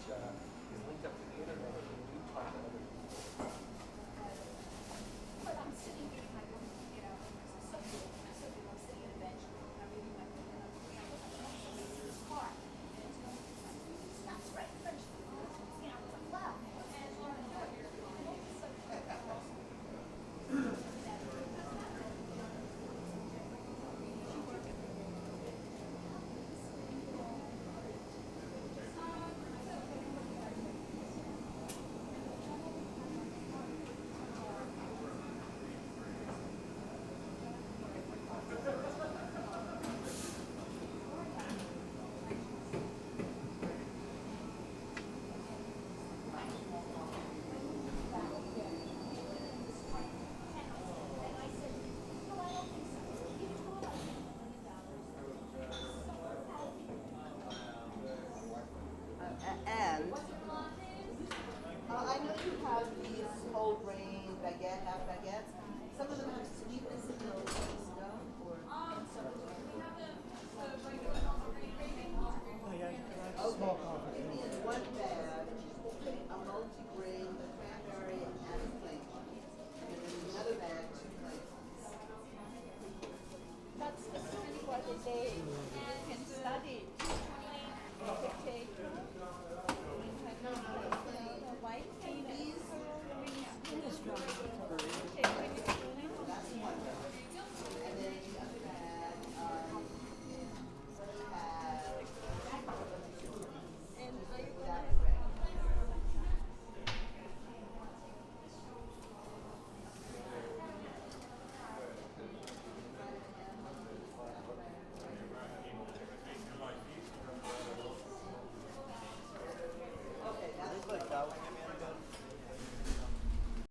is linked up to the internet and we talk to other people. But I'm sitting here, my room, it's so cool. So cool. I'm sitting at a bench, I'm reading my book, and I'm in this car. And it's going, that's right, French. Wow. And it's on the door here. And all of a sudden, and I said, no, I don't think so. You told us And I know you have these whole grain baguette, half baguettes. Some of them have sweetness in those, no? Or we have the regular multi-grain gravy. okay. Give me in one bag a multi-grain, the cranberry, and a plain one. And in another bag, 2 plain ones. That's the soup for the day. You can study.